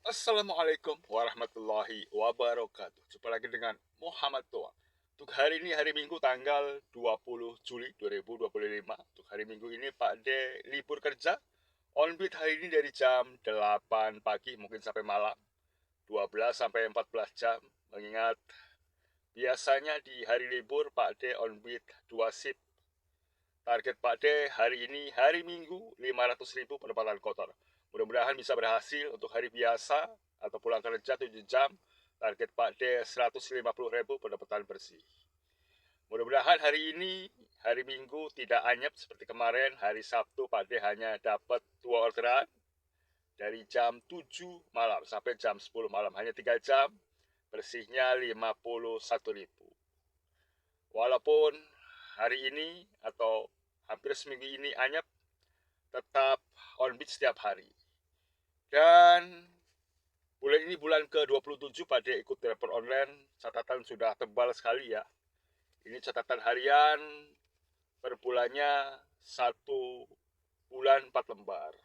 Assalamualaikum warahmatullahi wabarakatuh. Jumpa lagi dengan Muhammad Toa. Untuk hari ini hari Minggu tanggal 20 Juli 2025. Untuk hari Minggu ini Pak D libur kerja. On-beat hari ini dari jam 8 pagi mungkin sampai malam. 12 sampai 14 jam. Mengingat biasanya di hari libur Pak D on-beat 2 shift. Target Pak D hari ini hari Minggu 500.000 pendapatan kotor. Mudah-mudahan bisa berhasil untuk hari biasa atau pulang kerja 7 jam. Target Pak D 150.000 pendapatan bersih. Mudah-mudahan hari ini hari Minggu tidak anyep seperti kemarin. Hari Sabtu Pak D hanya dapat 2 orderan dari jam 7 malam sampai jam 10 malam. Hanya 3 jam, bersihnya 51.000. Walaupun hari ini atau hampir seminggu ini anyep, tetap on beat setiap hari. Dan bulan ini bulan ke-27 pada ikut telepon online, catatan sudah tebal sekali ya. Ini catatan harian per bulannya 1 bulan 4 lembar.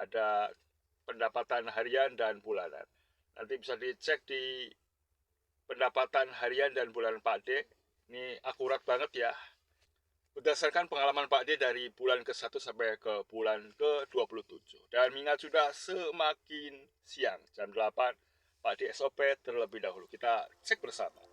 Ada pendapatan harian dan bulanan. Nanti bisa dicek di pendapatan harian dan bulanan Pak D. Ini akurat banget ya. Berdasarkan pengalaman Pak D dari bulan ke-1 sampai ke bulan ke-27. Dan mengingat sudah semakin siang, jam 8, Pak D SOP terlebih dahulu. Kita cek bersama.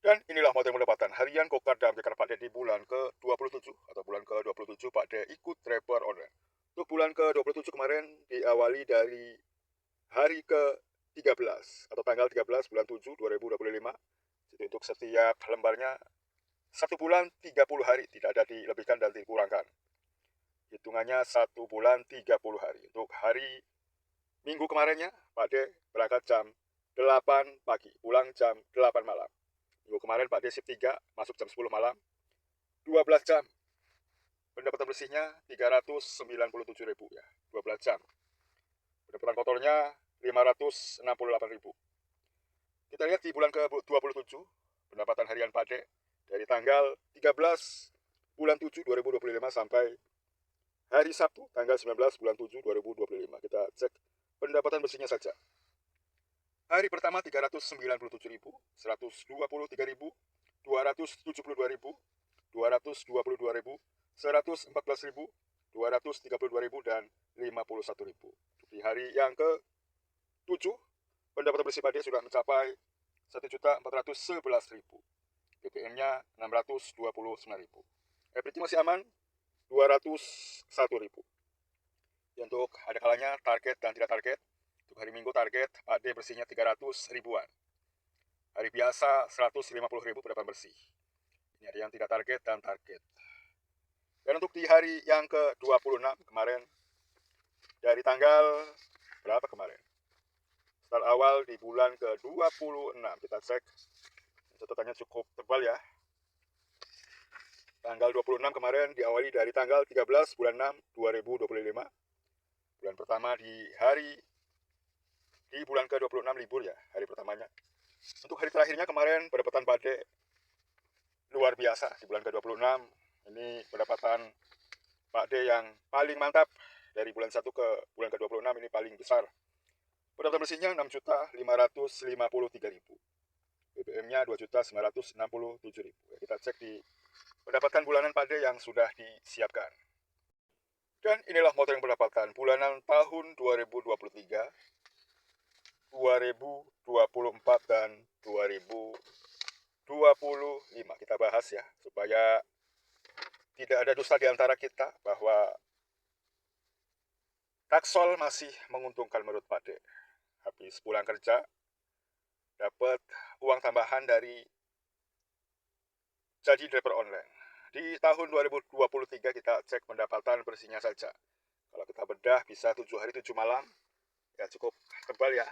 Dan inilah model pendapatan harian Gokar dalam Jakarta Pak D di bulan ke-27 atau bulan ke-27 Pak D ikut traper online. Untuk bulan ke-27 kemarin diawali dari hari ke-13 atau tanggal 13 bulan 7 2025. Jadi untuk setiap lembarnya 1 bulan 30 hari, tidak ada dilebihkan dan dikurangkan. Hitungannya 1 bulan 30 hari. Untuk hari Minggu kemarinnya Pak D berangkat jam 8 pagi, pulang jam 8 malam. Minggu kemarin Pak D shift 3, masuk jam 10 malam, 12 jam. Pendapatan bersihnya 397.000 ya, 12 jam. Pendapatan kotornya 568.000. Kita lihat di bulan ke-27, pendapatan harian Pak D dari tanggal 13 bulan 7 2025 sampai hari Sabtu tanggal 19 bulan 7 2025. Kita cek pendapatan bersihnya saja. Hari pertama 397.000, 123.000, 272.000, 222.000, 114.000, 232.000 dan 51.000. Di hari yang ke-7, pendapatan bersih Pak D sudah mencapai 1.411.000. BBM-nya 629.000. Everything masih aman, 201.000. Untuk ada kalanya target dan tidak target. Untuk hari Minggu target Pak D bersihnya 300 ribuan. Hari biasa 150.000 pendapatan bersih. Ini ada yang tidak target dan target. Dan untuk di hari yang ke-26 kemarin, dari tanggal berapa kemarin? Start awal di bulan ke-26. Kita cek. Catatannya cukup tebal ya. Tanggal 26 kemarin diawali dari tanggal 13 bulan 6 2025. Bulan pertama di bulan ke-26 libur ya, hari pertamanya. Untuk hari terakhirnya kemarin pendapatan Pak D luar biasa di bulan ke-26. Ini pendapatan Pak D yang paling mantap dari bulan 1 ke bulan ke-26, ini paling besar. Pendapatan bersihnya 6.553.000. BBM-nya 2.967.000. Kita cek di mendapatkan bulanan Pak D yang sudah disiapkan. Dan inilah motor yang mendapatkan bulanan tahun 2023, 2024, dan 2025. Kita bahas ya, supaya tidak ada dusta di antara kita bahwa taksol masih menguntungkan menurut Pak D. Habis pulang kerja, dapat uang tambahan dari jadi driver online. Di tahun 2023 kita cek pendapatan bersihnya saja. Kalau kita bedah bisa 7 hari 7 malam, ya cukup tebal ya.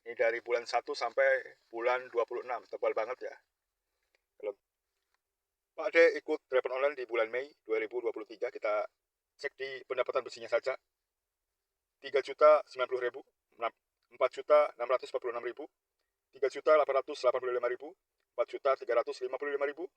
Ini dari bulan 1 sampai bulan 26, tebal banget ya. Kalau Pak D ikut driver online di bulan Mei 2023, kita cek di pendapatan bersihnya saja. 3.090.000, 4.646.000, 3.885.000, 4.355.000,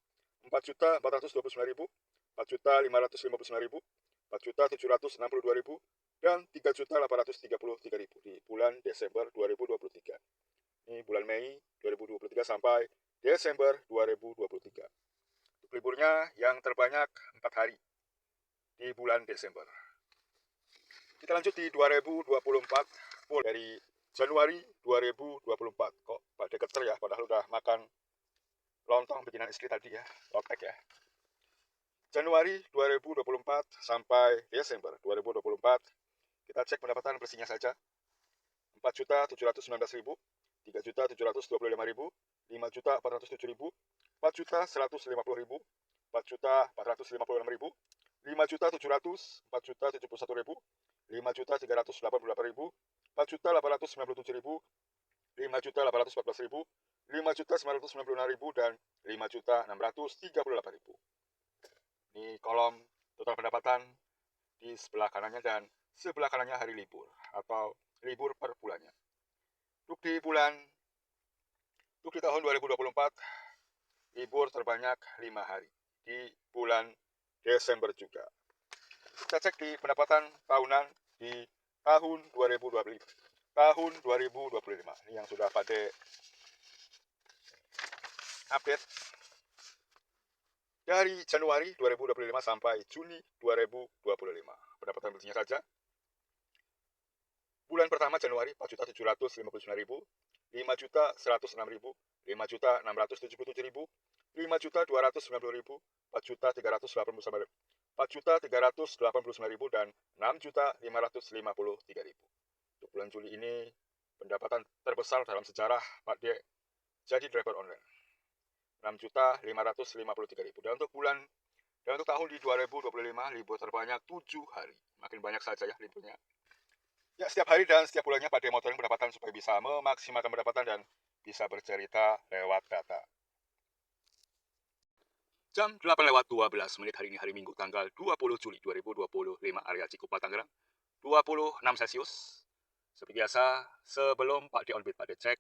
4.429.000, 4.559.000, 4.762.000, dan 3.833.000 di bulan Desember 2023. Ini bulan Mei 2023 sampai Desember 2023. Untuk liburnya yang terbanyak 4 hari di bulan Desember. Kita lanjut di 2024, dari Januari 2024. Kok Pak D keter ya, padahal udah makan lontong bikinan istri tadi ya, lotek ya. Januari 2024 sampai Desember 2024, kita cek pendapatan bersihnya saja. 4.719.000, 3.725.000, 5.407.000, 4.150.000, 4.456.000, 5.700, 4.071.000, 5.388.000, 4.897.000, 5.814.000, 5.996.000, dan 5.638.000. Ini kolom total pendapatan di sebelah kanannya, dan sebelah kanannya hari libur atau libur per bulannya. Untuk di tahun 2024, libur terbanyak 5 hari di bulan Desember juga. Kita cek di pendapatan tahunan di tahun 2025. Tahun 2025 ini yang sudah Pak D update dari Januari 2025 sampai Juni 2025. Pendapatan bersihnya saja. Bulan pertama Januari 4.759.000, 5.106.000, 5.677.000, 5.290.000, 4.389.000, 4.389.000, dan 6.553.000. Untuk bulan Juli ini pendapatan terbesar dalam sejarah Pak D jadi driver online. 6.553.000. Dan untuk tahun di 2025, libur terbanyak 7 hari. Makin banyak saja ya liburnya. Ya, setiap hari dan setiap bulannya Pak D motoring pendapatan supaya bisa memaksimalkan pendapatan dan bisa bercerita lewat data. Jam 8:12 hari ini, hari Minggu, tanggal 20 Juli 2025, area Cikupa, Tangerang, 26 Celcius. Seperti biasa, sebelum Pak D on beat, Pak D cek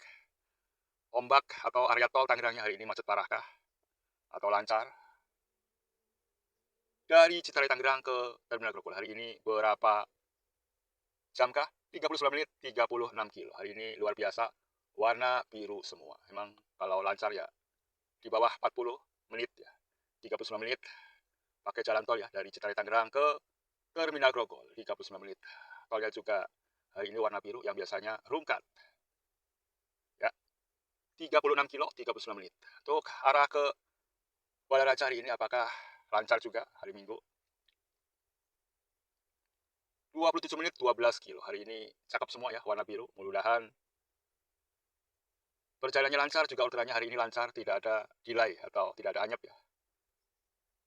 ombak atau area tol Tangerangnya hari ini macet parah kah? Atau lancar? Dari Citarum Tangerang ke Terminal Grogol hari ini berapa jam kah? 39 menit 36 kilo. Hari ini luar biasa, warna biru semua. Emang kalau lancar ya di bawah 40 menit ya. 39 menit pakai jalan tol ya, dari Citarum Tangerang ke Terminal Grogol 39 menit. Tolnya juga hari ini warna biru yang biasanya rungkat. Ya. 36 kilo 39 menit. Untuk arah ke Balaraja hari ini apakah lancar juga hari Minggu? 27 menit 12 kilo. Hari ini cakep semua ya, warna biru. Mudah-mudahan perjalanannya lancar, juga orderannya hari ini lancar, tidak ada delay atau tidak ada anyep ya.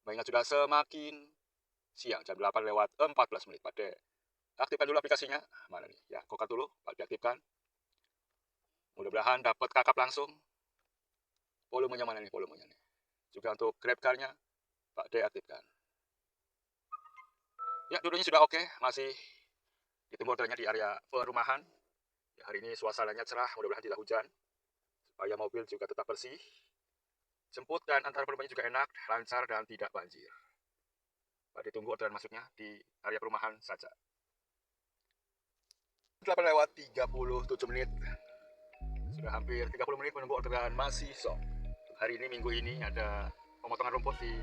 Mengingat sudah semakin siang, jam 8:14 menit. Pak D aktifkan dulu aplikasinya. Mana nih? Ya, kokat dulu, Pak D aktifkan. Mudah-mudahan dapat kakap langsung. Volumenya mana nih? Volumenya nih. Juga untuk Grab car-nya Pak D aktifkan. Ya, dulunya sudah oke, masih ditunggu ordernya di area perumahan. Ya, hari ini suasananya cerah, mudah-mudahan tidak hujan. Supaya mobil juga tetap bersih. Jemput dan antar penumpangnya juga enak, lancar, dan tidak banjir. Pak ditunggu orderan masuknya di area perumahan saja. 8:37 menit. Sudah hampir 30 menit menunggu orderan masih sok. Hari ini, minggu ini, ada pemotongan rumput di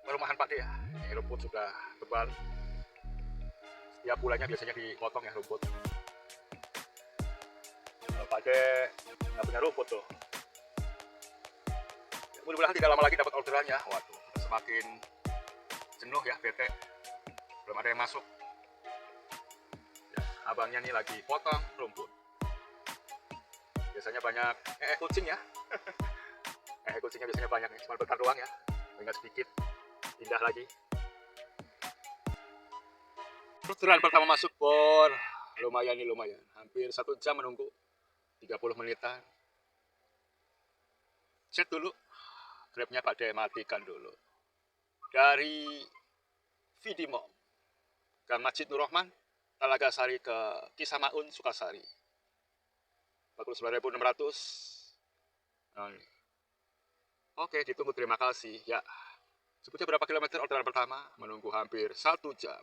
perumahan Pak D ya. Ini rumput sudah tebal. Setiap bulannya biasanya dipotong ya rumput. Kalau Pak D nggak punya rumput tuh. Mudah-mudahan tidak lama lagi dapat orderannya. Waduh, semakin jenuh ya, bete. Belum ada yang masuk. Ya, abangnya nih lagi potong rumput. Biasanya banyak kucing ya. Kucingnya biasanya banyak nih, cuma bentar doang ya. Ingat sedikit, pindah lagi. Orderan pertama masuk, Bor. Lumayan nih, lumayan. Hampir 1 jam menunggu. 30 menitan. Cek dulu. Grabnya Pak D matikan dulu. Dari Vidimom, Gang Masjid Nur Rahman, Talaga Sari ke Kisamaun, Sukasari. 49.600. Nah, ini. Oke, ditunggu, terima kasih. Ya, sebutnya berapa kilometer orderan pertama? Menunggu hampir 1 jam.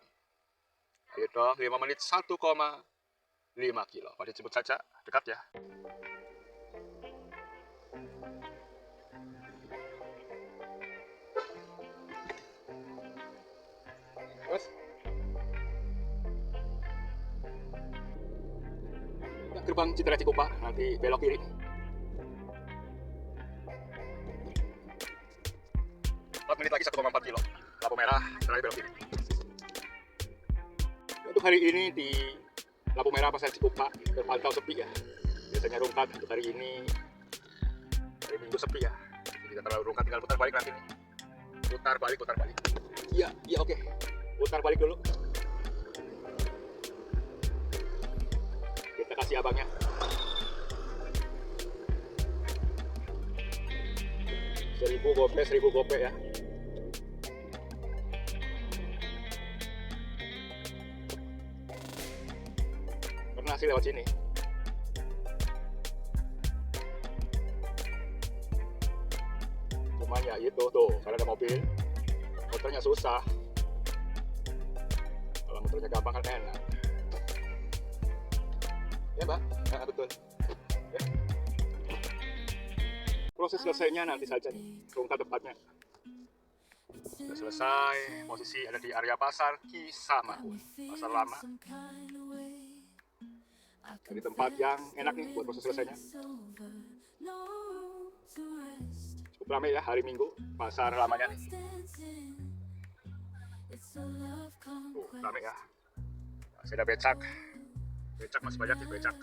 Ayo dong, 5 menit 1,5 kilo. Pak D jemput saja, dekat ya. Terus? Gerbang Citra Cikupa, nanti belok kiri. Menit lagi 1,4 kilo. Lampu merah, terakhir belok kiri. Untuk hari ini di lampu merah Pasar Cikupa terpantau sepi ya. Biasanya rungkat, untuk hari ini hari Minggu sepi ya. Jadi tidak terlalu rungkat, tinggal putar balik nanti nih. Putar balik, putar balik. Iya, iya oke. Putar balik dulu. Kita kasih abangnya. Seribu gope ya. Pernah sih lewat sini. Cuman ya itu tuh, karena ada mobil, motornya susah. Kalau motornya gampang kan enak. Ya Mbak, nah, betul. Ya. Proses selesainya nanti saja nih, rungkat tepatnya. Sudah selesai, posisi ada di area pasar Kisamaun, pasar lama. Dari tempat yang enak nih buat proses selesainya. Cukup ramai ya hari Minggu, pasar lamanya nih. Ramai ya. Masih ada becak. Becak masih banyak ya, becak.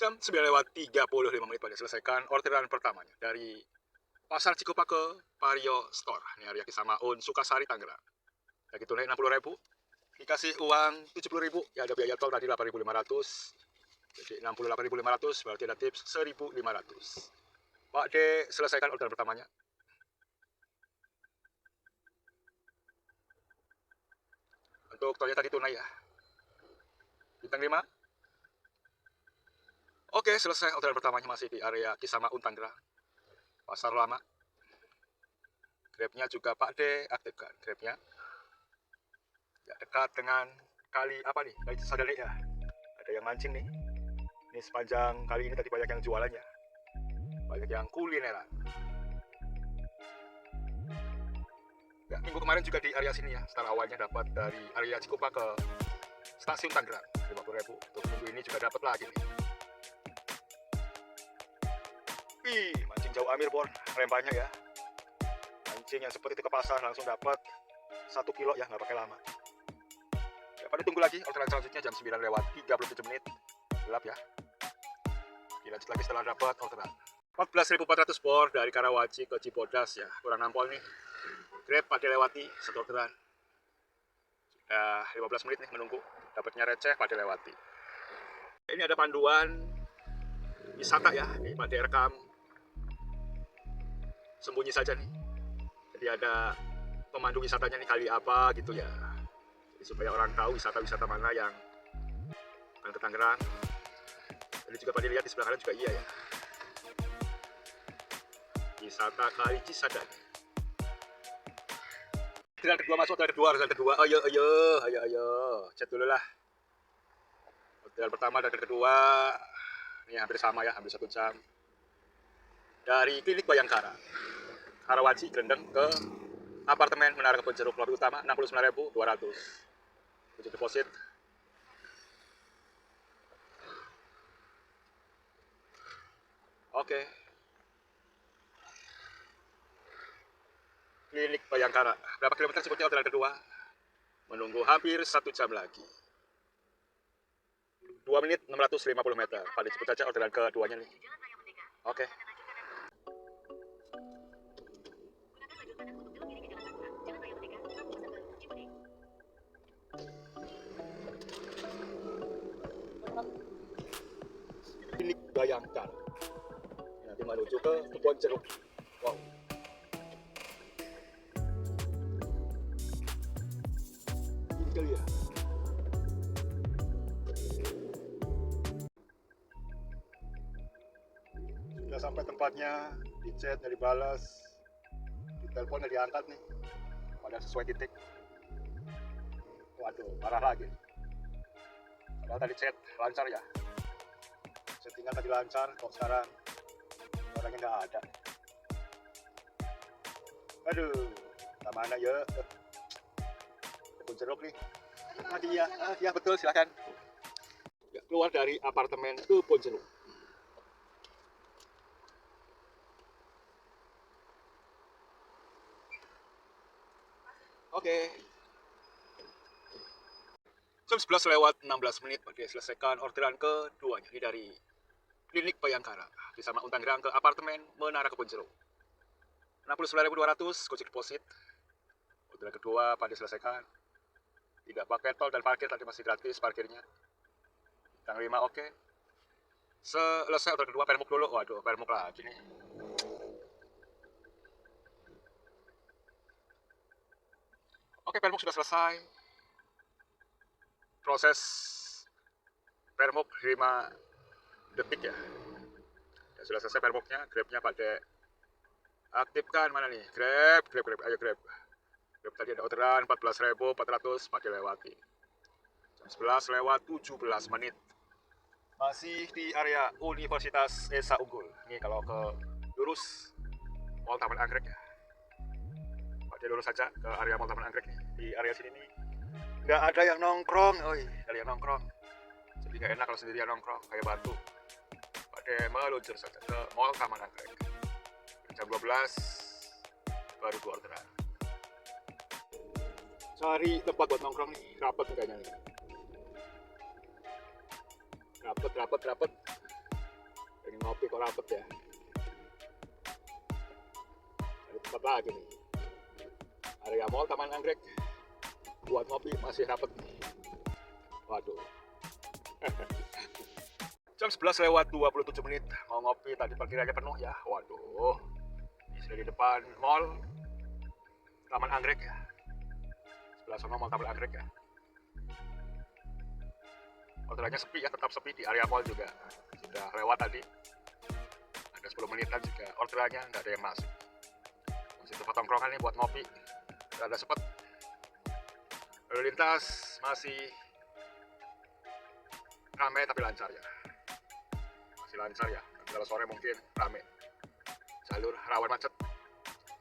Jam 9:35 Pak D selesaikan orderan pertamanya dari Pasar Cikupa ke Vario Store. Ini area Kisamaun, Sukasari, Tangerang. Lagi tunai 60.000. Dikasih uang 70.000, ya ada biaya tol tadi 8.500. Jadi 68.500, berarti ada tips 1.500. Pak D selesaikan orderan pertamanya. Untuk tolnya tadi tunai ya. Bintang 5. Oke, selesai orderan pertamanya, masih di area Kisamaun, Tangerang. Pasar lama. Grabnya juga Pak D aktifkan Grabnya. Ya, dekat dengan kali apa nih? Kali Cisadane ya. Ada yang mancing nih. Ini sepanjang kali ini tadi banyak yang jualannya. Banyak yang kulineran. Ya, minggu kemarin juga di area sini ya. Start awalnya dapat dari area Cikupa ke stasiun Tangerang 50.000. Untuk minggu ini juga dapat lagi nih. Wih, mancing jauh Amir Bon, rem banyak ya. Mancing yang seperti itu ke pasar langsung dapat 1 kilo ya, nggak pakai lama. Ya, pada tunggu lagi orderan selanjutnya jam 9:37 menit. Gelap ya. Dilanjut lagi setelah dapat orderan. 14.400 Bor dari Karawaci ke Cibodas ya, kurang nampol nih. Grab Pak D lewati satu orderan. Sudah 15 menit nih menunggu, dapatnya receh Pak D lewati. Ini ada panduan wisata ya, nih Pak D rekam sembunyi saja nih. Jadi ada pemandu wisatanya nih, kali apa gitu ya. Jadi supaya orang tahu wisata-wisata mana yang akan ke Tangerang. Jadi juga Pak D lihat di sebelah kanan juga iya ya. Wisata Kali Cisadane. Orderan kedua masuk, orderan kedua. Ayo. Chat dulu lah. Orderan pertama dan kedua. Ini hampir sama ya, hampir 1 jam. dari Klinik Bayangkara, Karawaci, Grendeng ke apartemen Menara Kebun Jeruk, lobi utama 69.200. Wujud deposit. Oke. Klinik Bayangkara. Berapa kilometer sebutnya orderan kedua? Menunggu hampir 1 jam lagi. 2 menit 650 meter. Paling cepat saja orderan keduanya nih. Oke. Klinik Bayangkara. Nanti menuju ke Kebun Jeruk. Wow. Ini kali ya. Sudah sampai tempatnya, di chat nggak dibalas, di telepon nggak diangkat nih. Padahal sesuai titik. Waduh, parah lagi. Padahal tadi chat lancar ya. Settingan tadi lancar, kok sekarang orangnya nggak ada. Aduh, mana ya? Kebun Jeruk nih. Ya betul, silakan. Ya, keluar dari apartemen Kebun Jeruk. Oke. Jam 11 lewat 16 menit pada selesaikan orderan keduanya. Ini dari Klinik Bayangkara di Sama Untanggerang ke apartemen Menara Kebun Jeruk. 69.200 gojek deposit. Orderan kedua pada selesaikan. Tidak pakai tol dan parkir, tadi masih gratis parkirnya. Bintang 5 oke. Selesai orderan kedua, permuk dulu. Waduh, permuk lagi nih. Oke, permuk sudah selesai. Proses permuk 5 detik ya. Dan sudah selesai permuknya, grabnya pada aktifkan. Mana nih? Grab, ayo grab. Grab tadi ada orderan 14.400 pada lewati. Jam 11 lewat 17 menit. Masih di area Universitas Esa Unggul. Ini kalau ke lurus Mall Taman Anggrek ya. Pada lurus saja ke area Mall Taman Anggrek nih. Di area sini nih nggak ada yang nongkrong, nggak ada yang nongkrong. Jadi nggak enak kalau sendirian nongkrong kayak batu. Pada meluncur saja ke Mall Taman Anggrek. Jam 12 baru dua orderan. Cari tempat buat nongkrong nih, rapet kayaknya nih. Rapet. Pengen ngopi kok rapet ya. Cari tempat lagi nih. Area Mall Taman Anggrek. Buat ngopi masih rapet nih. Waduh. Jam 11 lewat 27 menit. Mau ngopi, tadi parkirannya penuh ya. Waduh. Ini sudah di depan Mall Taman Anggrek ya. Sebelah sana Mall Taman Anggrek ya. Orderannya sepi ya, tetap sepi di area mall juga. Sudah lewat tadi. Ada 10 menitan juga orderannya nggak ada yang masuk. Masih tempat tongkrongan nih buat ngopi. Nggak ada sepet. Lalu lintas masih ramai tapi lancar ya. Masih lancar ya. Kalau sore mungkin ramai. Jalur rawan macet.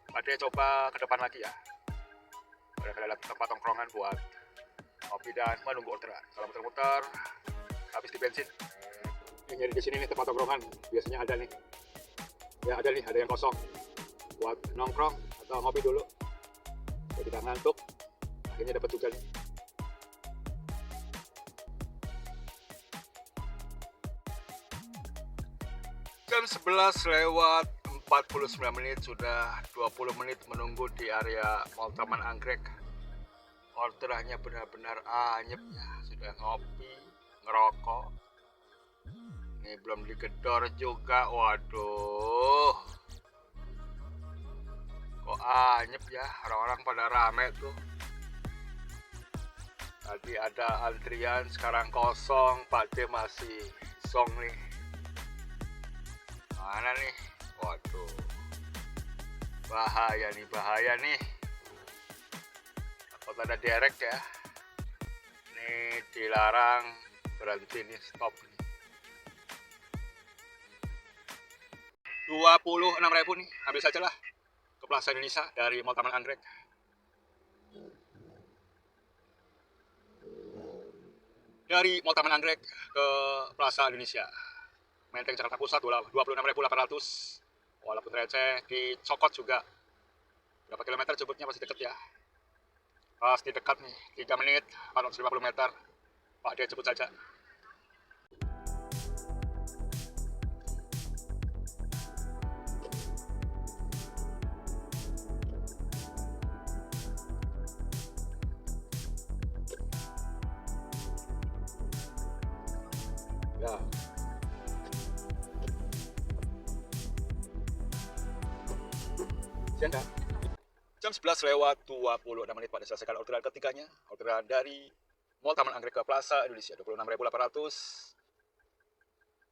Pada coba ke depan lagi ya. Ada tempat tongkrongan buat ngopi dan menunggu orderan. Kalau muter-muter habis di bensin. Ini nyari di sini nih tempat tongkrongan. Biasanya ada nih. Ya ada nih, ada yang kosong. Buat nongkrong atau ngopi dulu. Jadi tidak ngantuk. Akhirnya dapat juga nih. Jam 11 lewat 49 menit, sudah 20 menit menunggu di area Mall Taman Anggrek. Orderannya benar-benar anyep ya. Sudah ngopi, ngerokok. Ini belum digedor juga. Waduh. Kok anyep ya, orang-orang pada rame tuh. Tadi ada antrian, sekarang kosong. Pakde masih song nih. Mana nih? Waduh. Bahaya nih. Takut ada derek ya. Ini dilarang berhenti nih, stop nih. 26.000 nih, ambil saja lah ke Plaza Indonesia dari Mall Taman Anggrek. Dari Mall Taman Anggrek ke Plaza Indonesia, Menteng Jakarta Pusat 26.800. Walaupun receh, dicokot juga. Berapa kilometer jemputnya pasti deket ya. Pasti dekat nih, 3 menit, 450 meter. Pak dia jemput saja. Ya. Siang kan? Jam 11 lewat 26 menit pada selesaikan orderan ketiganya. Orderan dari Mall Taman Anggrek ke Plaza Indonesia 26.800.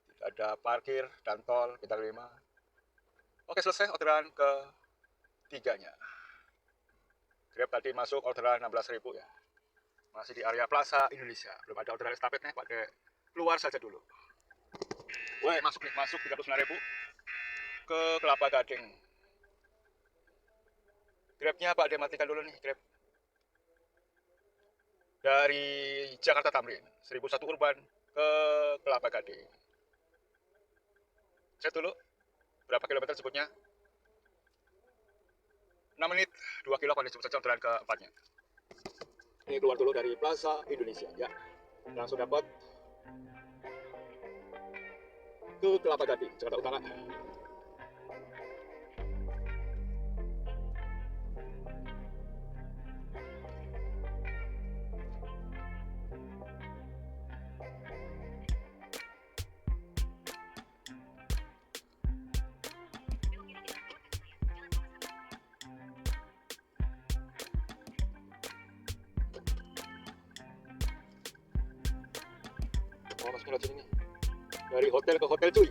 Tidak ada parkir dan tol bintang 5. Oke, selesai orderan ketiganya. Grab tadi masuk orderan 16.000 ya. Masih di area Plaza Indonesia. Belum ada orderan estafetnya, pakai keluar saja dulu. Woi, masuk nih, masuk 39.000 ke Kelapa Gading. Grabnya Pak dia matikan dulu nih, Grab. Dari Jakarta Tamrin, 1001 Urban ke Kelapa Gading. Cek dulu, berapa kilometer sebutnya? 6 menit, 2 kilo kondisi saja orderan keempatnya. Ini keluar dulu dari Plaza Indonesia ya. Langsung dapat ke Kelapa Gading, Jakarta Utara. Oh, masuk lewat sini nih. Dari hotel ke hotel cuy.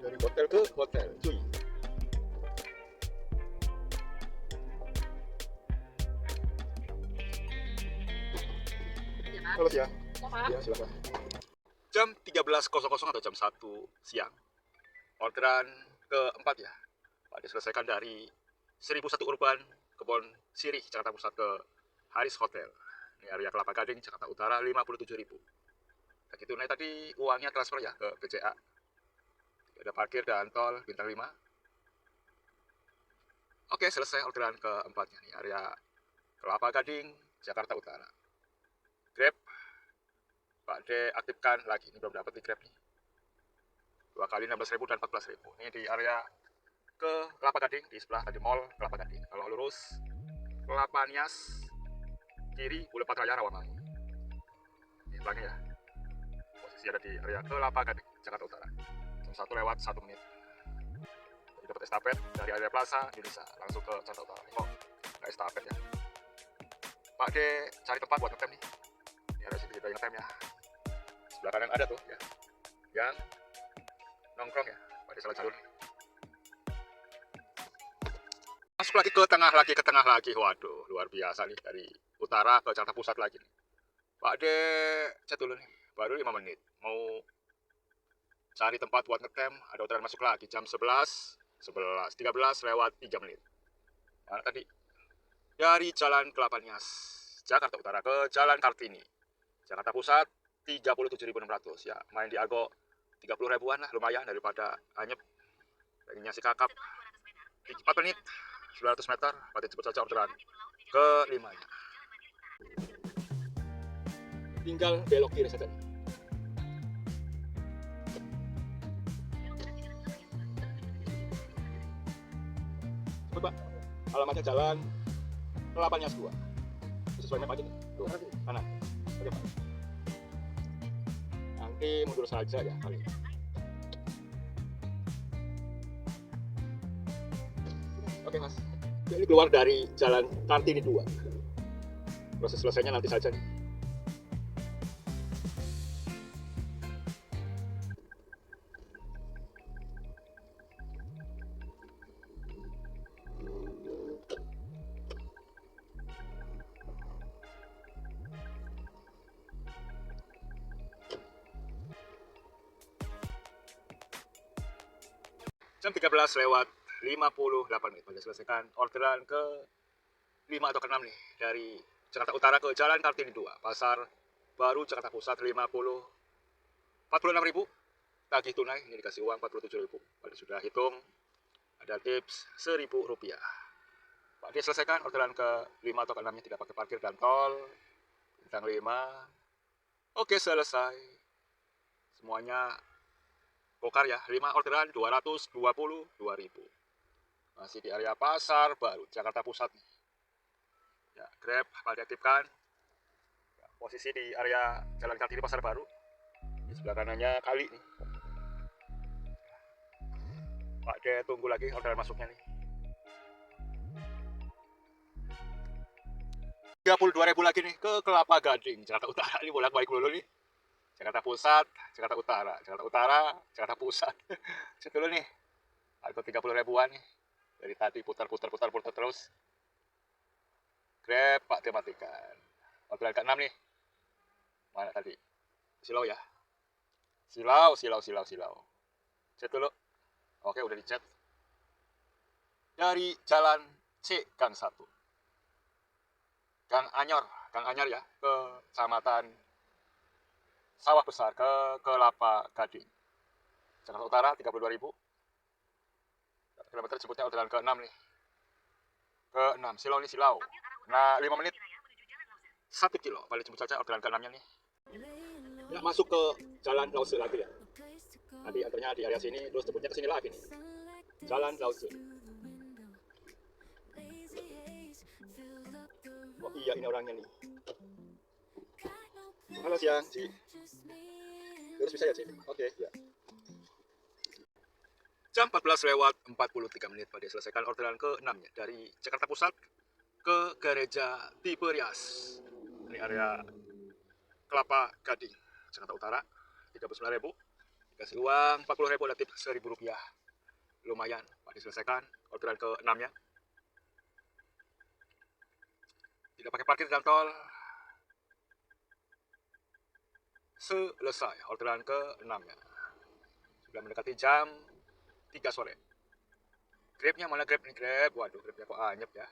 Dari hotel ke hotel cuy. Halo ya. Ya, silakan. Jam 13.00 atau jam 1 siang. Orderan keempat ya. Pak diselesaikan dari 1001 Urban, Kebon Sirih, Jakarta Pusat ke Haris Hotel. Ini area Kelapa Gading, Jakarta Utara 57.000. Kayak gitu, nah tadi uangnya transfer ya ke BCA. Ada parkir dan tol bintang 5. Oke, selesai orderan keempatnya nih, area Kelapa Gading, Jakarta Utara. Grab, Pak D aktifkan lagi. Ini belum dapat di Grab nih. 2 kali 16.000 dan 14.000. Ini di area ke Kelapa Gading, di sebelah tadi mall Kelapa Gading. Kalau lurus Kelapa Nias, kiri Boulevard Raya Rawamangun. Ini belakangnya ya. Posisi ada di area Kelapa Gading, Jakarta Utara. Jam 1 lewat 1 menit. Jadi dapat estafet dari area Plaza Indonesia langsung ke Jakarta Utara. Oh, nggak estafet ya. Pak D cari tempat buat ngetem nih. Ini ada situ kita ngetem ya. Sebelah kanan ada tuh ya. Yang nongkrong ya. Pak D salah jalur nih. Masuk lagi ke tengah lagi. Waduh, luar biasa nih, dari utara ke Jakarta Pusat lagi nih. Pak D chat dulu nih, baru 5 menit. Mau cari tempat buat ngetem, ada orderan masuk lagi jam 13 lewat 3 menit. Mana tadi? Dari Jalan Kelapa Nias, Jakarta Utara ke Jalan Kartini, Jakarta Pusat 37.600 ya. Main di Argo 30 ribuan lah, lumayan daripada anyep. Pengennya si kakap 4 menit 900 meter, berarti cepat saja orderan ke-5 ya. Tinggal belok kiri saja. Coba alamatnya Jalan Kelapa Nias 2. Sesuai map aja nih. Tuh, kanan. Oke, Pak. Nanti mundur saja ya kali ini. Oke Mas, ini keluar dari Jalan Kartini 2. Proses selesainya nanti saja nih. Jam 13:58 pada selesaikan orderan ke 5 atau ke 6 nih dari Jakarta Utara ke Jalan Kartini 2, Pasar Baru Jakarta Pusat 46.000. Tagih tunai ini dikasih uang 47.000. Pada sudah hitung ada tips Rp1.000. Pak dia selesaikan orderan ke 5 atau ke 6 nya tidak pakai parkir dan tol. Bintang 5. Oke, selesai. Semuanya bongkar ya. 5 orderan 222.000. Masih di area Pasar Baru Jakarta Pusat nih. Ya, Grab Pak diaktifkan. Ya, posisi di area Jalan Kartini Pasar Baru. Di sebelah kanannya kali nih. Pak De tunggu lagi orderan masuknya nih. 32.000 lagi nih ke Kelapa Gading, Jakarta Utara. Ini bolak-balik dulu nih. Jakarta Pusat, Jakarta Utara, Jakarta Utara, Jakarta Pusat. Cek dulu nih. Harga 30.000-an nih. Dari tadi putar terus. Grab Pak tematikan. Orderan ke-6 nih. Mana tadi? Silau ya. Silau. Cek dulu. Oke, udah dicet. Dari Jalan C Gang 1. Gang Anyar ya, ke Kecamatan Sawah Besar ke Kelapa Gading. Jakarta Utara 32.000. Kilometer jemputnya orderan ke-6 nih. Ke-6, Silau nih Silau. Nah, 5 menit 1 kilo. Paling jemput saja orderan ke-6 nya nih. Ya, masuk ke Jalan Lause lagi ya. Nanti antaranya di area sini, terus jemputnya ke sini lagi nih. Jalan Lause. Oh iya, ini orangnya nih. Halo siang, Ci. Terus bisa ya, Ci? Oke, ya. Jam 14:43 pada selesaikan orderan ke-6-nya dari Jakarta Pusat ke Gereja Tiberias. Ini area Kelapa Gading, Jakarta Utara. 39.000. Dikasih uang 40.000, ada tip Rp1.000. Lumayan, pada selesaikan orderan ke-6-nya. Tidak pakai parkir dan tol. Selesai orderan ke-6-nya. Sudah mendekati jam 3 sore. Grabnya mana Grab nih Grab? Waduh, Grabnya kok anyep ya.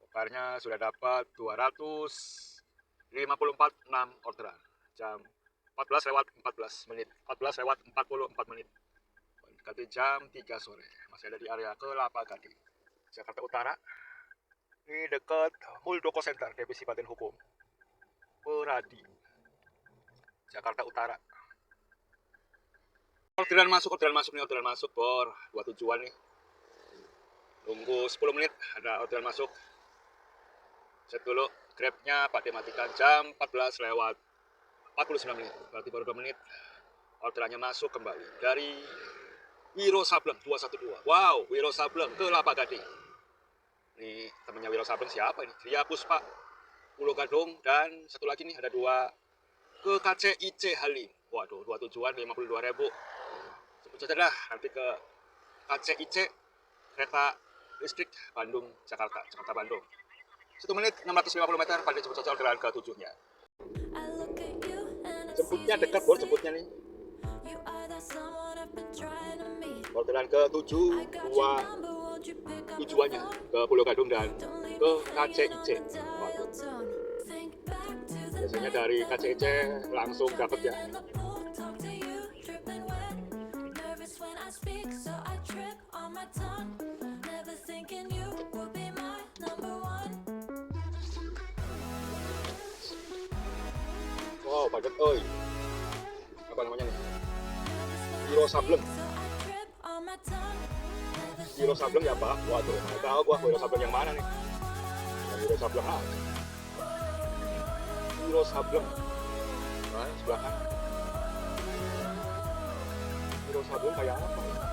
Bokarnya sudah dapat 254.6 orderan. Jam 14:14. 14:44 menit. Mendekati jam 3 sore. Masih ada di area Kelapa Gading, Jakarta Utara. Ini dekat Muldoko Center, Divisi Paten Hukum Peradi, Jakarta Utara. Orderan masuk bor. 2 tujuan nih. Tunggu 10 menit ada orderan masuk. Cek dulu Grabnya Pak dimatikan jam 14:49. Berarti baru 2 menit. Orderannya masuk kembali dari Wiro Sableng 212. Wow, Wiro Sableng ke Kelapa Gading. Ini temannya Wiro Sableng siapa ini? Ria Puspa, Pulau Gadung, dan satu lagi nih ada 2 ke KCIC Halim. Waduh, 2 tujuan 52.000. Sebut saja dah nanti ke KCIC kereta listrik Bandung Jakarta Bandung. 1 menit 650 meter pada jemput saja orderan ke-7-nya. Jemputnya dekat bor, jemputnya nih. Orderan ke-7 2 tujuannya ke Pulau Gadung dan ke KCIC. Waduh. Biasanya dari KCIC langsung dapat ya. Wow, paket oi. Apa namanya nih? Wiro Sableng. Wiro Sableng ya Pak? Waduh, nggak tahu gua Wiro Sableng yang mana nih. Wiro Sableng aja. Wiro Sableng. Nah, sebelah kan. Wiro Sableng kayak apa ya?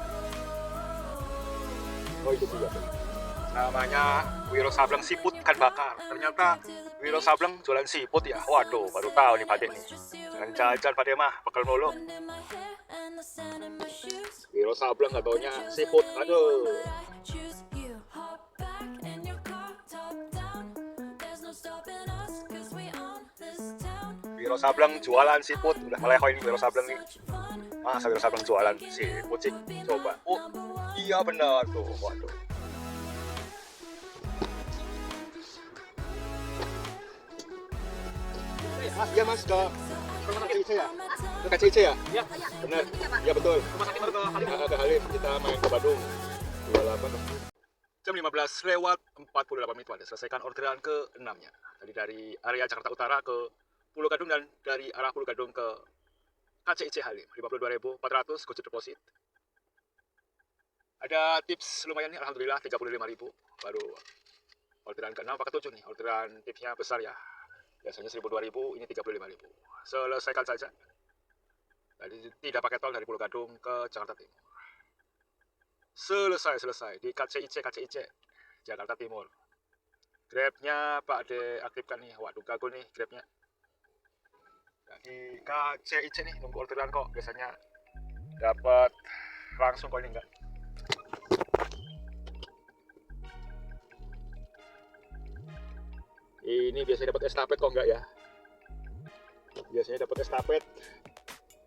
Oh itu dia. Namanya Wiro Sableng siput ikan bakar. Ternyata Wiro Sableng jualan siput ya. Waduh, baru tahu nih Pak nih. Jangan jajan Pak mah, bakal mulu. Wiro Sableng gak taunya siput. Aduh. Wiro Sableng jualan siput. Udah melehoy nih Wiro Sableng nih. Masa Wiro Sableng jualan si kucing? Coba. Oh, iya benar tuh. Waduh. Mas, iya mas, ke rumah sakit IC ya? Ke KCIC ya? Iya. Benar. Iya betul. Rumah sakit baru ke Halim. Ke Halim, kita main ke Bandung. 28. Jam 15 lewat 48 menit pada selesaikan orderan ke-6-nya. Tadi dari area Jakarta Utara ke Pulau Gadung dan dari arah Pulau Gadung ke KCIC Halim. 52.400 gojek deposit. Ada tips lumayan nih, alhamdulillah 35.000. Baru orderan ke-6 apa ke-7 nih. Orderan tipsnya besar ya. Biasanya 1.000-2.000, ini 35.000. Selesaikan saja. Tadi tidak pakai tol dari Pulau Gadung ke Jakarta Timur. Selesai di KCIC Jakarta Timur. Grabnya Pak De aktifkan nih. Waduh gagal nih Grabnya. Nah, di KCIC nih nunggu orderan kok. Biasanya dapat langsung kok, ini enggak. Ini biasanya dapat estafet kok enggak ya? Biasanya dapat estafet.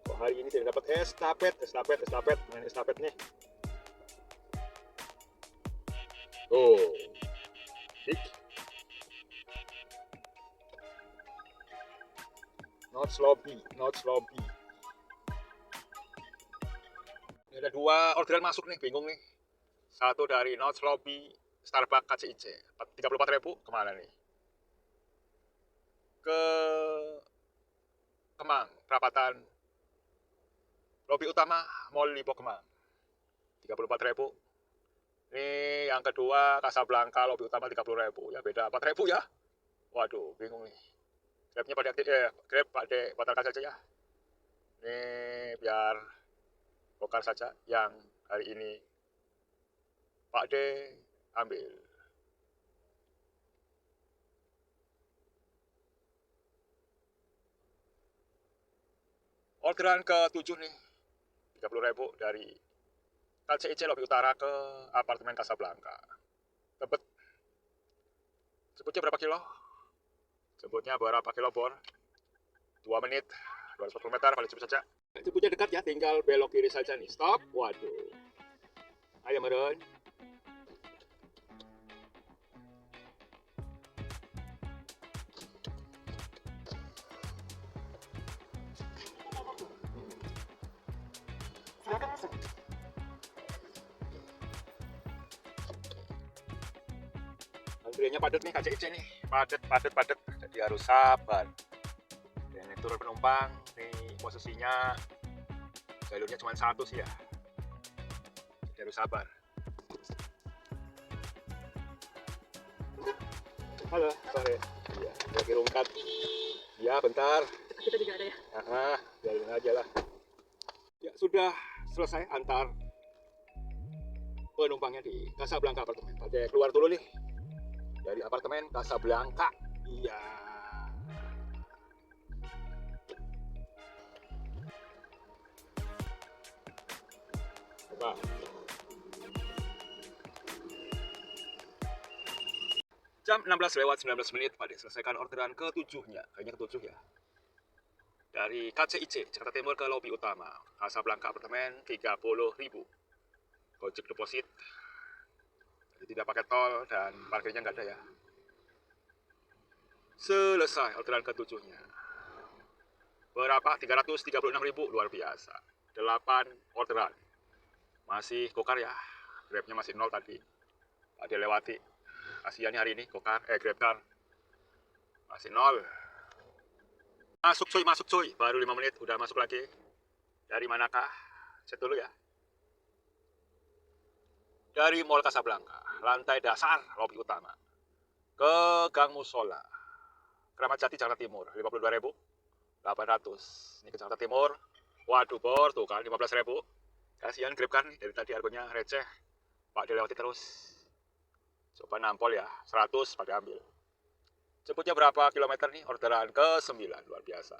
Kok hari ini tidak dapat estafet, main estafet nih. Oh, not sloppy. Ini ada 2 orderan masuk nih, bingung nih. Satu dari not sloppy Starbucks KCIC, 34.000 kemana nih? Ke Kemang, perapatan lobi utama Mall Lipo Kemang, 34.000. Ini yang kedua Casablanca lobi utama 30.000 ya, beda 4.000 ya. Waduh bingung nih. Grabnya pada Grab pada batalkan saja ya. Ini biar bongkar saja yang hari ini Pak D ambil. Orderan ke-7 nih 30.000 dari KCIC lobi utara ke apartemen Casablanca. Tebet. Jemputnya berapa kilo? Jemputnya berapa kilo bor? 2 menit, 240 meter, paling cepat saja. Jemputnya dekat ya, tinggal belok kiri saja nih. Stop. Waduh. Ayo meren. Antriannya padat nih KCIC nih, padat, jadi harus sabar. Dan ini turun penumpang, nih posisinya jalurnya cuma satu sih ya, jadi harus sabar. Halo, sore. Iya, lagi rungkat. Ya, bentar. Kita juga ada ya. Jalan aja lah. Ya, sudah selesai antar penumpangnya di Casablanca apartemen. Pada keluar dulu nih dari apartemen Casablanca. Iya. Coba. Jam 16 lewat 19 menit pada selesaikan orderan ke-7-nya. Kayaknya ke-7 ya. Dari KCIC Jakarta Timur ke lobi utama Casablanca apartemen 30.000. Gojek deposit. Jadi tidak pakai tol dan parkirnya nggak ada ya. Selesai orderan ke-7-nya. Berapa? 336.000, luar biasa. 8 orderan. Masih gokar ya. Grabnya masih 0 tadi. Ada lewati. Kasihan hari ini gokar, Grabcar. Masih 0. Masuk cuy. Baru 5 menit udah masuk lagi. Dari manakah? Cek dulu ya. Dari Mall Casablanca, lantai dasar lobi utama, ke Gang Musola, Kramat Jati Jakarta Timur, 52.800. Ini ke Jakarta Timur. Waduh bor, tuh kan 15.000. Kasihan Grab kan, dari tadi harganya receh. Pak dilewati terus. Coba nampol ya, 100 pada ambil. Jemputnya berapa kilometer nih? Orderan ke-9, luar biasa.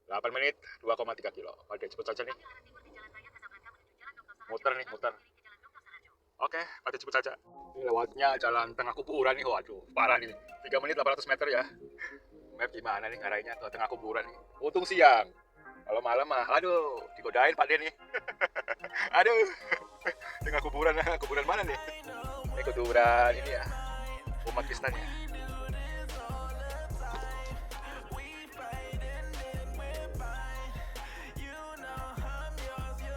8 menit, 2,3 kilo. Pada jemput saja nih. Muter. Oke, pada cepet saja. Ini lewatnya jalan tengah kuburan nih, waduh, parah nih. 3 menit 800 meter ya. Map gimana nih ngarahinnya ke tengah kuburan nih. Untung siang. Kalau malam mah, aduh, digodain Pak De nih. Aduh, tengah kuburan mana nih? Ini kuburan ini ya, umat Kristen ya.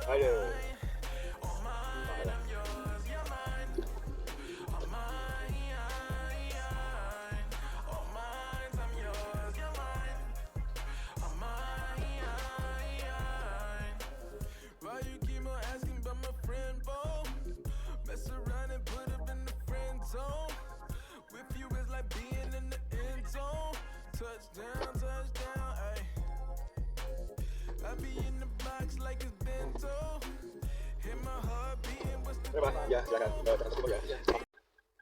Aduh. Ya, silakan. Ya.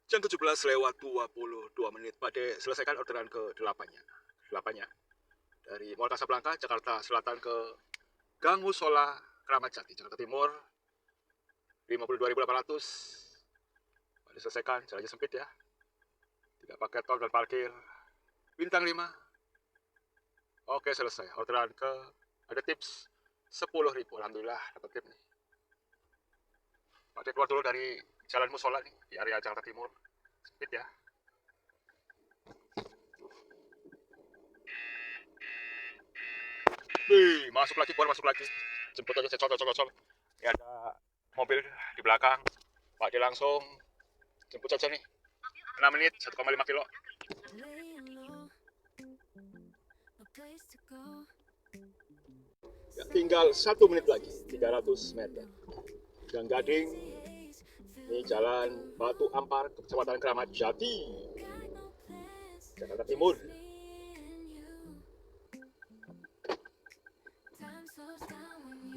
Jam 17 lewat 22 menit. Pak De selesaikan orderan ke 8-nya. 8-nya. Dari Mall Casablanca, Jakarta Selatan ke Gang Musola, Kramat Jati, Jakarta Timur. 52.800. Pak De selesaikan, jalannya sempit ya. Tidak pakai tol dan parkir. Bintang 5. Oke, selesai. Orderan ke, ada tips 10.000. Alhamdulillah dapat tip nih. Pak De keluar dulu dari Jalan Musola nih, di area Jakarta Timur. Sempit ya. Wih, masuk lagi, keluar masuk lagi. Jemput aja, cocol. Ini ada mobil di belakang. Pak De langsung jemput saja nih. 6 menit, 1,5 kilo. Ya, tinggal 1 menit lagi, 300 meter. Gang Gading, ini jalan Batu Ampar, Kecamatan Kramat Jati, Jakarta Timur.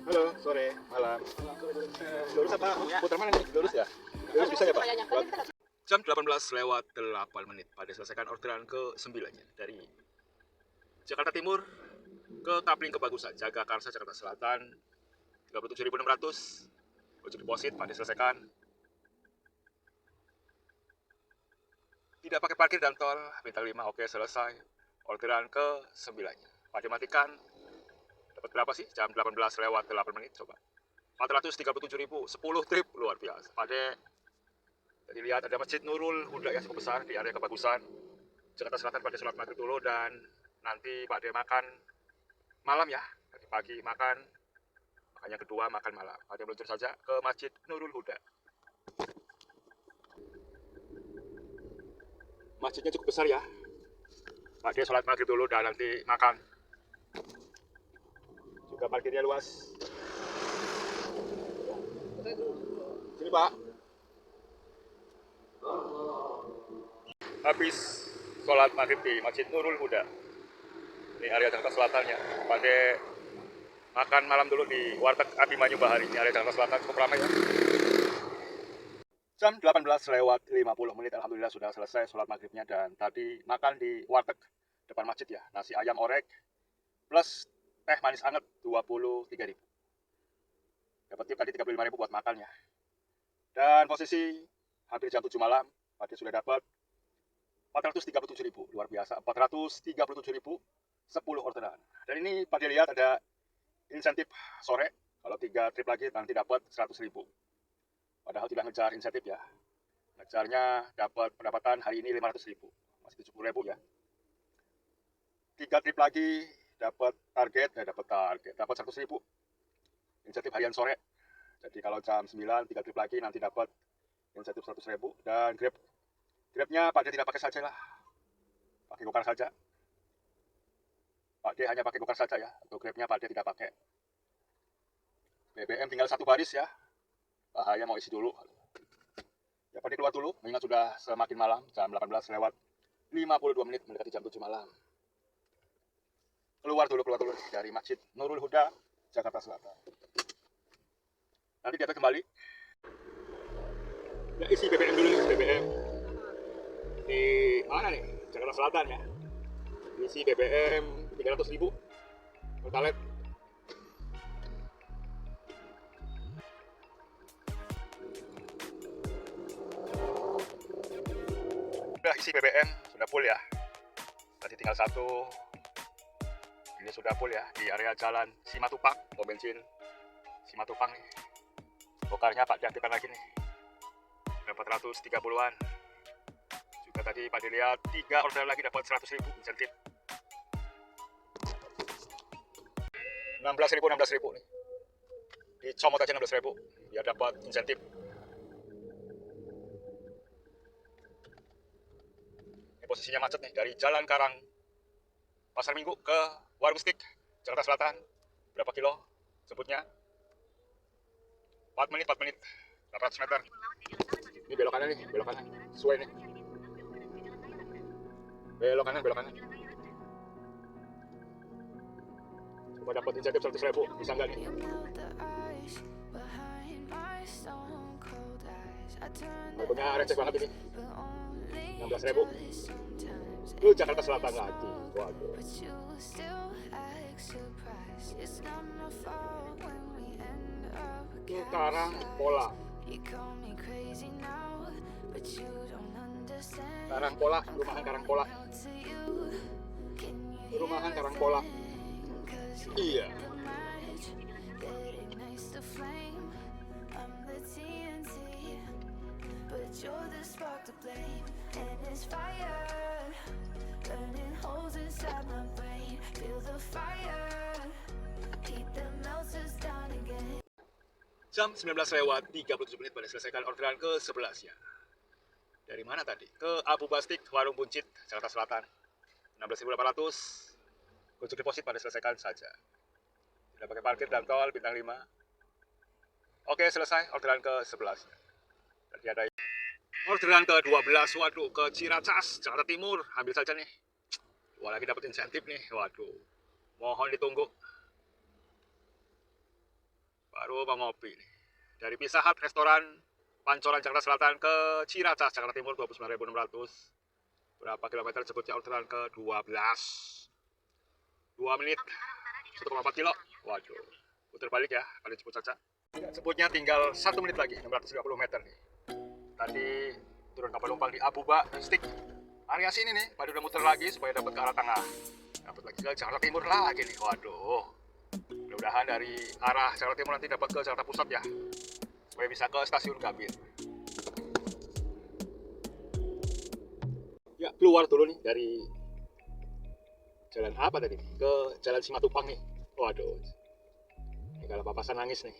Halo, sore, malam. Lurus apa? Putar mana nih? Lurus ya? Lurus bisa ya Pak? Jam 18 lewat 8 menit. Pak De selesaikan orderan ke 9-nya. Dari Jakarta Timur ke Kapling Kebagusan, Jagakarsa, Jakarta Selatan. 37.600. Wajib deposit, Pak De selesaikan. Tidak pakai parkir dan tol, bintang 5, oke selesai. Orderan ke 9-nya. Pak De matikan. Dapat berapa sih? Jam 18 lewat 8 menit, coba. 437.000, 10 trip, luar biasa. Pak De, tadi lihat ada Masjid Nurul Huda yang cukup besar di area Kebagusan. Jakarta Selatan, Pak De sholat maghrib dulu dan nanti Pak De makan malam ya. Pagi makan, makanya kedua makan malam. Pak De meluncur saja ke Masjid Nurul Huda. Masjidnya cukup besar ya. Pak De sholat maghrib dulu dan nanti makan. Juga parkirnya luas. Sini Pak. Habis sholat maghrib di Masjid Nurul Huda. Ini area Jakarta Selatannya. Pak De makan malam dulu di Warteg Abimanyu Bahari. Ini area Jakarta Selatan cukup ramai ya. Jam 18 lewat 50 menit. Alhamdulillah sudah selesai sholat maghribnya. Dan tadi makan di Warteg depan masjid ya. Nasi ayam orek plus teh manis anget 23.000. Dapat tip tadi 35.000 buat makannya. Dan posisi hampir jam 7 malam, Pak De sudah dapat 437.000. Luar biasa, 437.000, 10 orderan. Dan ini Pak De lihat ada insentif sore. Kalau 3 trip lagi nanti dapat 100.000. Padahal tidak ngejar insentif ya. Ngejarnya dapat pendapatan hari ini 500.000. Masih 70.000 ya. 3 trip lagi dapat target, dapat 100.000 insentif harian sore. Jadi kalau jam 9 3 trip lagi nanti dapat insentif 100.000. Dan grabnya Pak De tidak pakai saja lah, pakai gokar saja. Pak De hanya pakai gokar saja ya. Untuk grabnya Pak De tidak pakai. BBM tinggal 1 baris ya, bahaya mau isi dulu. Ya Pak De keluar dulu, mengingat sudah semakin malam, jam 18 lewat 52 menit mendekati jam 7 malam. Keluar dulu dari Masjid Nurul Huda, Jakarta Selatan. Nanti kita kembali. Ya isi BBM dulu, BBM. Di mana nih? Jakarta Selatan ya. Isi BBM 300.000. Pertalite. Udah isi BBM, sudah full ya. Tadi tinggal 1. Ini sudah full ya di area jalan Simatupang, pom bensin Simatupang nih. Bokarnya Pak diaktifkan lagi nih. 430-an. Juga tadi Pak dilihat 3 orderan lagi dapat 100.000 insentif. 16.000 nih. Dicomot aja 16.000 biar dapat insentif. Ini posisinya macet nih dari Jalan Karang Pasar Minggu ke Warung Stik, Jakarta Selatan. Berapa kilo sebutnya? 4 menit, 800 meter. Ini belok kanan nih, belok kanan. Sesuai nih. Belok kanan. Coba dapat insentif 100.000, bisa nggak nih? Harganya receh banget ini. 16.000. Jakarta Selatan lagi. Waduh. Karang Pola. Karang Pola, rumahan Karang Pola. Rumahan Karang Pola. Iya. Jam 19:37 pada selesaikan orderan ke-11 ya. Dari mana tadi? Ke Abu Bastik, Warung Buncit, Jakarta Selatan. 16.800. Gojek deposit pada selesaikan saja. Tidak pakai parkir dan tol bintang 5. Oke, selesai orderan ke-11. Tadi ada orderan ke-12. Waduh, ke Ciracas, Jakarta Timur. Ambil saja nih. Wah, lagi dapat insentif nih. Waduh. Mohon ditunggu. Baru mau ngopi nih. Dari Pizza Hut restoran Pancoran Jakarta Selatan ke Ciracas Jakarta Timur 29.600. Berapa kilometer sebutnya orderan ke-12. 2 menit 1,4 kilo. Waduh. Putar balik ya, paling cepet saja. Sebutnya tinggal 1 menit lagi, 630 meter nih. Tadi turun kapal numpang di Abu Bastik. Area sini nih, pada udah muter lagi supaya dapat ke arah tengah. Dapat lagi ke Jakarta Timur lagi nih. Waduh. Mudah-mudahan dari arah Jakarta Timur nanti dapat ke Jakarta Pusat ya, supaya bisa ke stasiun Gambir. Ya, keluar dulu nih dari jalan apa tadi? Ke jalan Simatupang nih. Waduh. Ini kalau papasan nangis nih.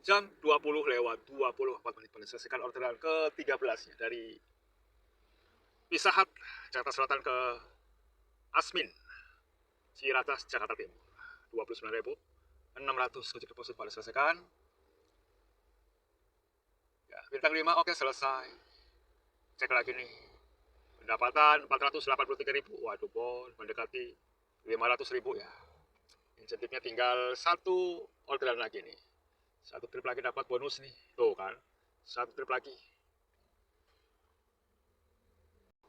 Jam 20:24 pada selesaikan orderan ke-13 ya, dari Pizza Hut Jakarta Selatan ke Asmin Ciracas Jakarta Timur. 29.600 gojek deposit pada selesaikan. Ya, bintang 5 oke selesai. Cek lagi nih. Pendapatan 483.000. Waduh, bon, mendekati 500.000 ya. Insentifnya tinggal 1 orderan lagi nih. 1 trip lagi dapat bonus nih. Tuh kan. 1 trip lagi.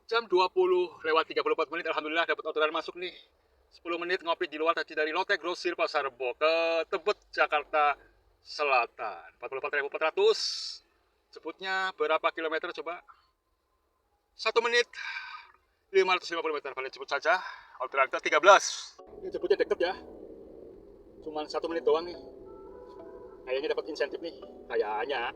Jam 20:34 alhamdulillah dapat orderan masuk nih. 10 menit ngopi di luar tadi dari Lotte Grosir Pasar Rebo ke Tebet Jakarta Selatan. 44.400. Sebutnya berapa kilometer coba? 1 menit 550 meter. Paling cepet saja. Orderan ke-13. Ini sebutnya deket ya. Cuman 1 menit doang nih. Kayaknya dapat insentif nih. Kayaknya.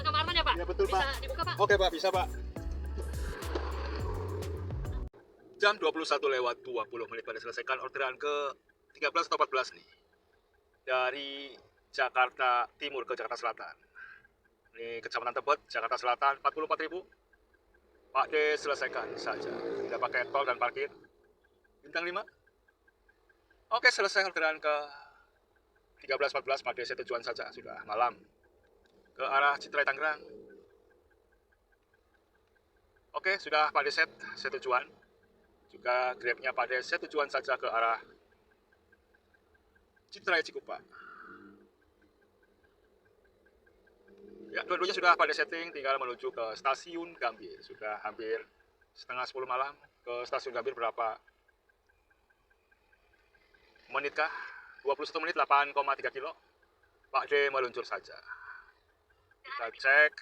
Nomor aman ya Pak? Ya betul bisa Pak. Dibuka Pak? Oke Pak, bisa Pak. Jam 21:20 pada selesaikan orderan ke-13 atau 14 nih. Dari Jakarta Timur ke Jakarta Selatan. Ini Kecamatan Tebet, Jakarta Selatan, 44.000. Pak D selesaikan saja. Tidak pakai tol dan parkir. Bintang 5. Oke, selesai orderan ke 13-14. Pak D saya tujuan saja. Sudah malam. Ke arah Citra Tangerang. Oke, sudah Pak D set tujuan. Juga Grabnya Pak D set tujuan saja ke arah Citra Cikupa. Ya, dua-duanya sudah pada setting, tinggal menuju ke stasiun Gambir. Sudah hampir setengah 10 malam. Ke stasiun Gambir berapa menitkah? 21 menit, 8,3 kilo. Pak D meluncur saja. Kita cek.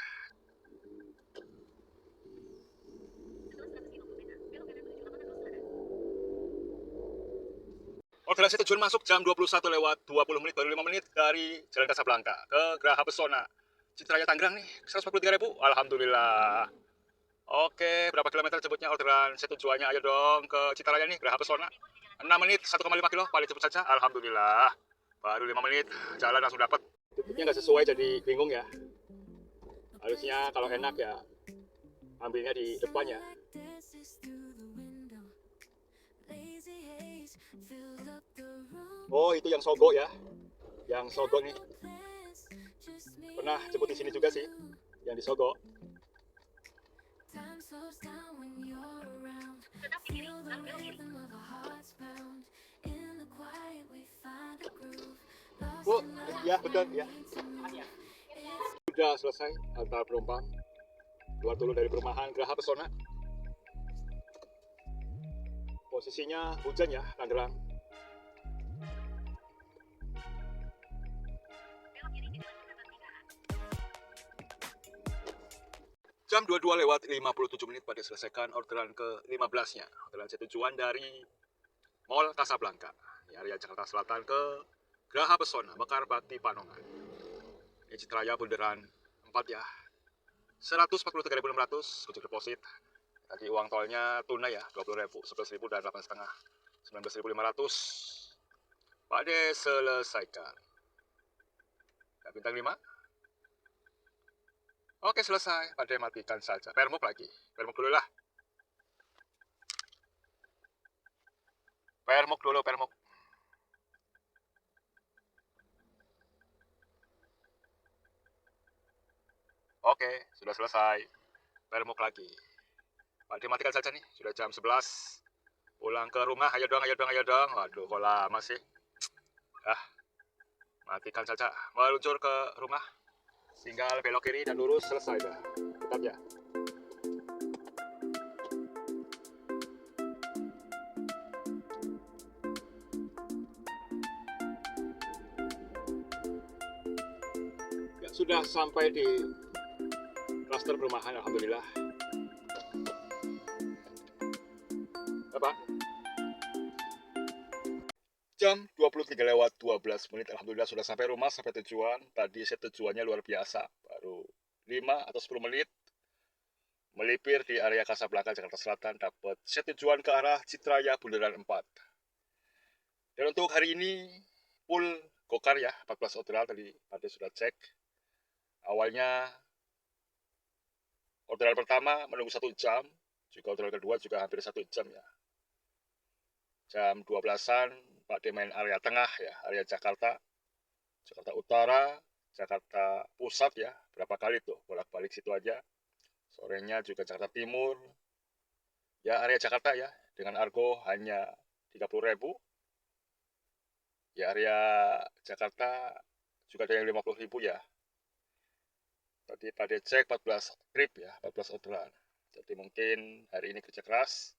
Orderan saya tujuan masuk jam 21 lewat 20 menit, baru 5 menit dari Jalan Kasablanka ke Geraha Pesona. Citraya Tangerang nih, 143.000. Alhamdulillah. Oke, berapa kilometer cepatnya orderan saya tujuannya? Ayo dong ke Citraya nih, Geraha Pesona. 6 menit, 1,5 kilo, paling cepat saja. Alhamdulillah. Baru 5 menit, jalan langsung dapat. Titiknya nggak sesuai, jadi bingung ya. Harusnya kalau enak ya, ambilnya di depannya. Oh, itu yang Sogo ya. Yang Sogo nih. Pernah jemput di sini juga sih, yang di Sogo. Oh, ya betul ya. Sudah selesai antar penumpang. Keluar dulu dari perumahan Geraha Pesona. Posisinya hujan ya, Tangerang. Jam 22 lewat 57 menit pada selesaikan orderan ke-15-nya. Orderan saya tujuan dari Mall Kasablanka, di area Jakarta Selatan ke Geraha Pesona, Mekar Bakti Panongan. Ini Citraya bundaran 4 ya. 143.600 ojek deposit. Tadi uang tolnya tunai ya, 20.000, 11.000 dan 8,5. 19.500. Pak D selesaikan. Bintang 5. Oke, selesai. Pak D matikan saja. Permuk lagi. Permuk dulu lah. Permuk dulu, permuk. Oke, sudah selesai. Permuk lagi. Pak D matikan saja nih. Sudah jam 11. Pulang ke rumah. Ayo dong, ayo dong, ayo dong. Waduh, kok lama sih. Matikan saja. Meluncur ke rumah. Tinggal belok kiri dan lurus, selesai dah. Tetap ya. Ya, sudah sampai di klaster perumahan, alhamdulillah. Bapak. Jam 23 lewat 12 menit, alhamdulillah sudah sampai rumah, sampai tujuan. Tadi saya tujuannya luar biasa, baru 5 atau 10 menit melipir di area Kasablanka, Jakarta Selatan, dapat saya tujuan ke arah Citraya bundaran 4. Dan untuk hari ini full gokar ya, 14 orderan tadi pada sudah cek. Awalnya orderan pertama menunggu 1 jam, juga orderan kedua juga hampir 1 jam ya. Jam 12-an Pak D main area tengah ya, area Jakarta, Jakarta Utara, Jakarta Pusat ya, berapa kali tuh bolak-balik situ aja. Sorenya juga Jakarta Timur, ya area Jakarta ya, dengan argo hanya 30.000. Ya area Jakarta juga ada yang 50.000 ya. Tadi pada cek 14 trip ya, 14 orderan. Jadi mungkin hari ini kerja keras.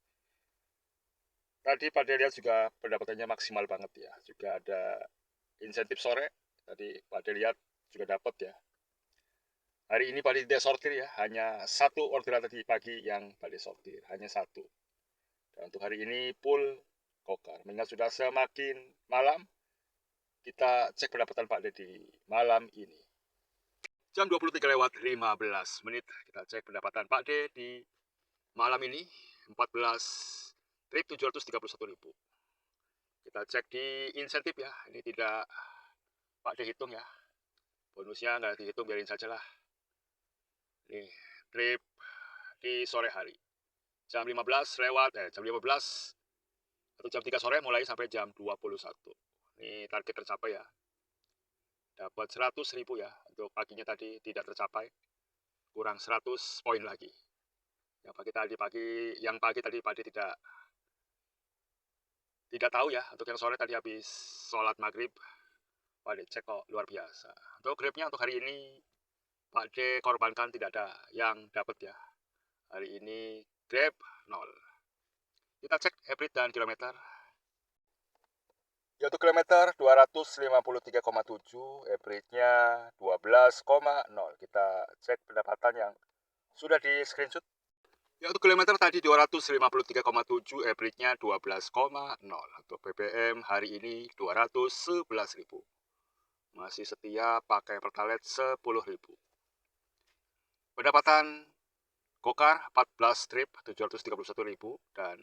Tadi pada lihat juga pendapatannya maksimal banget ya. Juga ada insentif sore. Tadi pada lihat juga dapat ya. Hari ini pada tidak sortir ya. Hanya 1 orderan tadi pagi yang pada sortir. Hanya 1. Dan untuk hari ini full gokar. Mengingat sudah semakin malam, kita cek pendapatan Pak D di malam ini. Jam 23 lewat 15 menit. Kita cek pendapatan Pak D di malam ini. 14 trip 731.000. Kita cek di insentif ya. Ini tidak Pak D hitung ya. Bonusnya nggak dihitung, biarin saja lah. Nih, trip di sore hari. Jam 15 lewat, jam 15 atau jam 3 sore mulai sampai jam 21. Ini target tercapai ya. Dapat 100.000 ya. Untuk paginya tadi tidak tercapai. Kurang 100 poin lagi. Yang pagi tadi tidak tahu ya. Untuk yang sore tadi habis sholat maghrib, Pak D cek kok luar biasa. Untuk grabnya untuk hari ini Pak D korbankan tidak ada yang dapat ya. Hari ini Grab 0. Kita cek average dan kilometer. Ya, untuk kilometer 253,7, average-nya 12,0. Kita cek pendapatan yang sudah di screenshot. Ya, untuk kilometer tadi 253,7, average-nya 12,0. Untuk BBM hari ini 211.000. Masih setia pakai Pertalite 10.000. Pendapatan Gokar 14 strip 731.000 dan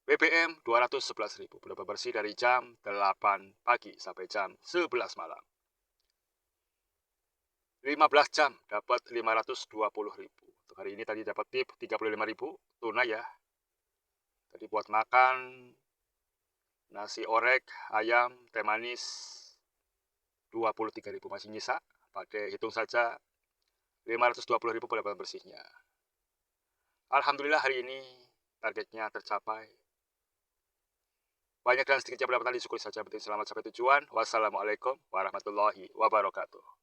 BBM 211.000. Berapa bersih dari jam 8 pagi sampai jam 11 malam. 15 jam dapat 520.000. Untuk hari ini tadi dapat tip 35.000 tunai ya. Tadi buat makan nasi orek, ayam, teh manis 23.000 masih nyisa. Pakai hitung saja 520.000 pendapatan bersihnya. Alhamdulillah hari ini targetnya tercapai. Banyak dan sedikitnya pendapatan disyukuri saja. Penting selamat sampai tujuan. Wassalamualaikum warahmatullahi wabarakatuh.